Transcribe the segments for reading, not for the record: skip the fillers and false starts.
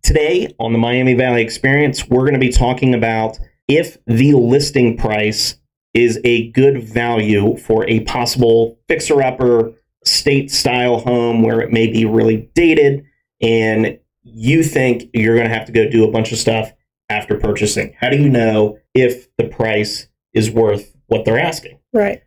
Today on the Miami Valley Experience, we're going to be talking about if the listing price is a good value for a possible fixer-upper state-style home where it may be really dated and you think you're going to have to go do a bunch of stuff after purchasing. How do you know if the price is worth what they're asking? Right.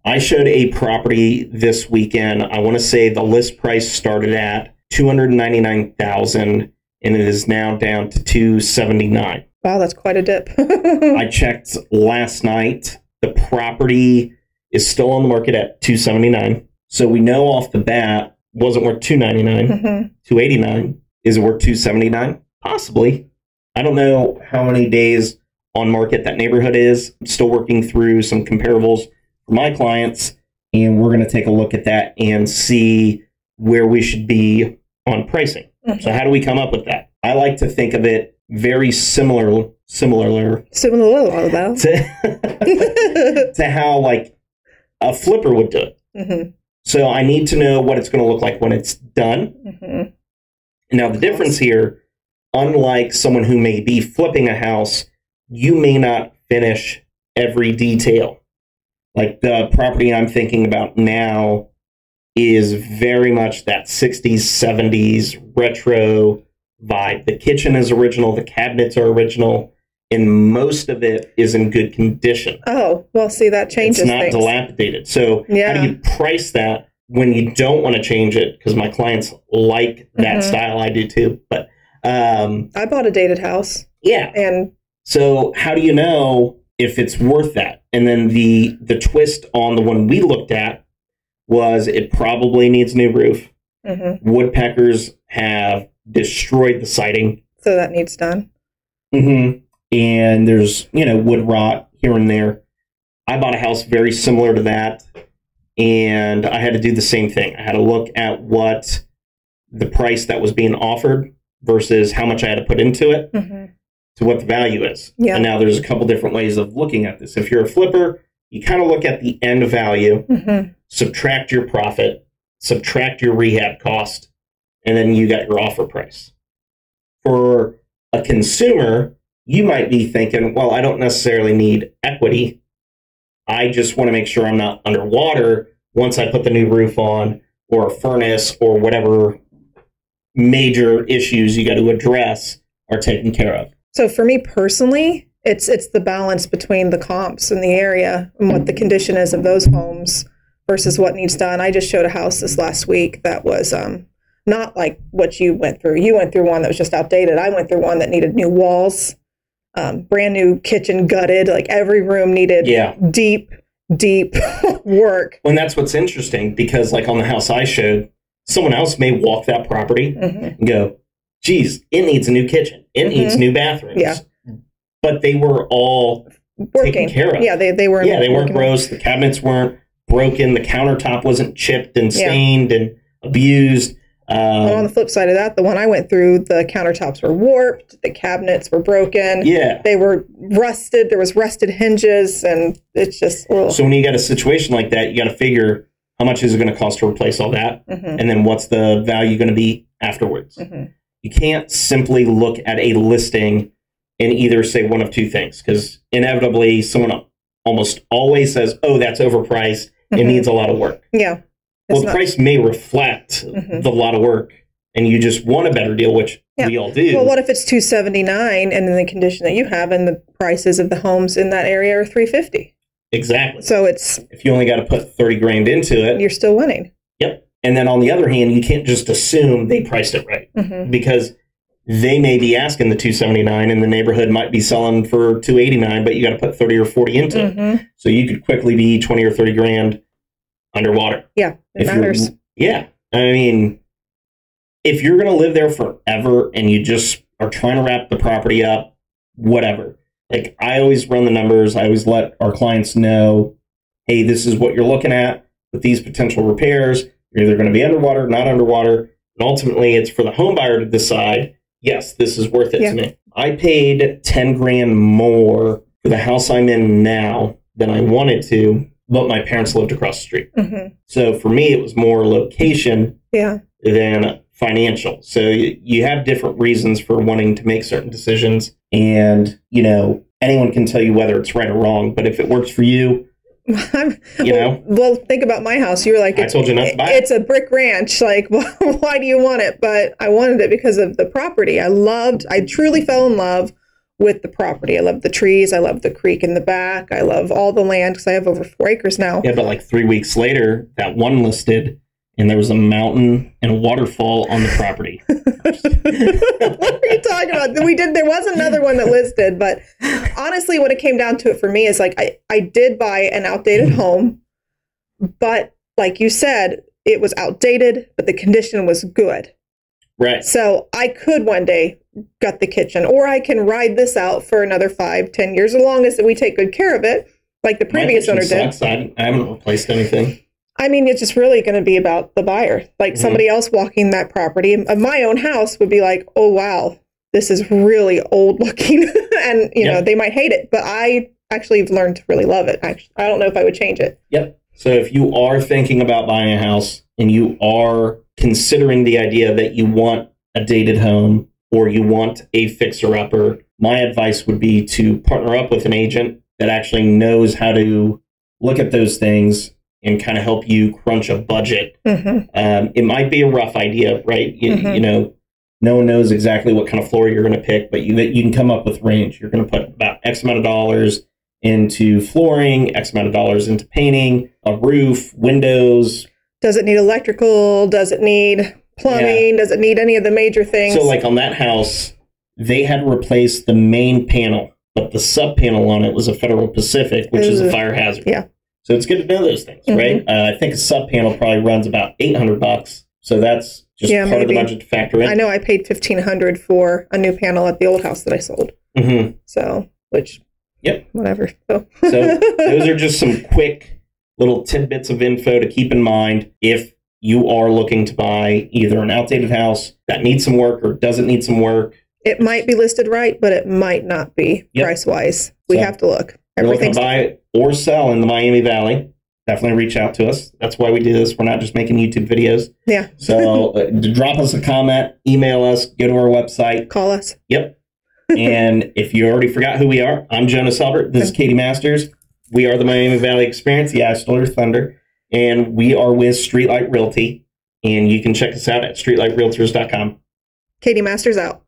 I showed a property this weekend. I want to say the list price started at $299,000 and it is now down to $279,000. Wow, that's quite a dip. I checked last night. The property is still on the market at $279,000. So we know off the bat wasn't worth $299,000, $289,000. Is it worth $279,000? Possibly. I don't know how many days on market that neighborhood is. I'm still working through some comparables for my clients, and we're going to take a look at that and see where we should be on pricing. So how do we come up with that? I like to think of it very similar to how like a flipper would do it. So I need to know what it's going to look like when it's done. Now the difference here, unlike someone who may be flipping a house, you may not finish every detail. Like the property I'm thinking about now is very much that 60s, 70s retro vibe. The kitchen is original, the cabinets are original, and most of it is in good condition. Oh, well, see, that changes things. It's not dilapidated. So how do you price that when you don't want to change it? Because my clients like that style. I do too. But I bought a dated house. Yeah. And so how do you know if it's worth that? And then the twist on the one we looked at was it probably needs a new roof. Woodpeckers have destroyed the siding. So that needs done. And there's, wood rot here and there. I bought a house very similar to that, and I had to do the same thing. I had to look at what the price that was being offered versus how much I had to put into it to what the value is. Yeah. And now there's a couple different ways of looking at this. If you're a flipper, you kind of look at the end value, subtract your profit, subtract your rehab cost, and then you got your offer price. For a consumer, you might be thinking, well, I don't necessarily need equity. I just want to make sure I'm not underwater once I put the new roof on or a furnace or whatever major issues you got to address are taken care of. So for me personally, it's the balance between the comps in the area and what the condition is of those homes versus what needs done. I just showed a house this last week that was not like what you went through. You went through one that was just outdated. I went through one that needed new walls, brand new kitchen gutted. Like every room needed deep work. And that's what's interesting because like on the house I showed, someone else may walk that property and go, geez, it needs a new kitchen. It needs new bathrooms. Yeah. But they were all taken care of. Yeah, they were. Yeah, they weren't gross. The cabinets weren't broken. The countertop wasn't chipped and stained and abused. And on the flip side of that, the one I went through, the countertops were warped. The cabinets were broken. Yeah. They were rusted. There was rusted hinges, and it's just... Ugh. So when you got a situation like that, you got to figure how much is it going to cost to replace all that? And then what's the value going to be afterwards? You can't simply look at a listing and either say one of two things, because inevitably someone almost always says, oh, that's overpriced. It needs a lot of work. Yeah. Well, the price may reflect the lot of work, and you just want a better deal, which we all do. Well, what if it's $279 and in the condition that you have, and the prices of the homes in that area are $350? Exactly. So it's... If you only got to put 30 grand into it... You're still winning. Yep. And then on the other hand, you can't just assume they priced it right. Because they may be asking the $279 and the neighborhood might be selling for $289, but you got to put 30 or 40 into it. So you could quickly be 20 or 30 grand underwater. Yeah, it matters. Yeah. I mean, if you're going to live there forever and you just are trying to wrap the property up, whatever. Like, I always run the numbers. I always let our clients know, hey, this is what you're looking at with these potential repairs. You're either going to be underwater, not underwater. And ultimately, it's for the home buyer to decide, yes, this is worth it to me. I paid 10 grand more for the house I'm in now than I wanted to, but my parents lived across the street. So for me, it was more location than financial. So you have different reasons for wanting to make certain decisions. And, you know, anyone can tell you whether it's right or wrong. But if it works for you, well, think about my house. You were like, I told you not to buy it. It's a brick ranch. Like, why do you want it? But I wanted it because of the property. I truly fell in love with the property. I love the trees. I love the creek in the back. I love all the land because I have over 4 acres now. Yeah, but like 3 weeks later, that one listed, and there was a mountain and a waterfall on the property. What are you talking about? There was another one that listed, but honestly, when it came down to it for me, is like I did buy an outdated home, but like you said, it was outdated, but the condition was good. Right. So I could one day gut the kitchen, or I can ride this out for another 5-10 years, as long as we take good care of it, like the previous owner did. I haven't replaced anything. I mean, it's just really going to be about the buyer. Like somebody else walking that property of my own house would be like, oh, wow, this is really old looking. And, you know, they might hate it. But I actually have learned to really love it. Actually, I don't know if I would change it. Yep. So if you are thinking about buying a house and you are considering the idea that you want a dated home or you want a fixer-upper, my advice would be to partner up with an agent that actually knows how to look at those things and kind of help you crunch a budget. It might be a rough idea, right? You know, no one knows exactly what kind of floor you're going to pick, but you can come up with range. You're going to put about X amount of dollars into flooring, X amount of dollars into painting, a roof, windows. Does it need electrical? Does it need plumbing? Does it need any of the major things? So like on that house, they had replaced the main panel, but the sub panel on it was a Federal Pacific, which is a fire hazard. Yeah. So it's good to know those things, right? I think a sub panel probably runs about $800. So that's just part of the budget to factor in. I know I paid $1,500 for a new panel at the old house that I sold. So, whatever. So those are just some quick little tidbits of info to keep in mind if you are looking to buy either an outdated house that needs some work or doesn't need some work. It might be listed right, but it might not be price-wise. We have to look. If you're looking to buy or sell in the Miami Valley, definitely reach out to us. That's why we do this. We're not just making YouTube videos. Yeah. So drop us a comment, email us, go to our website. Call us. Yep. And if you already forgot who we are, I'm Jonas Helbert. This is Katie Masters. We are the Miami Valley Experience. Yeah, I stole your thunder. And we are with Streetlight Realty. And you can check us out at streetlightrealtors.com. Katie Masters out.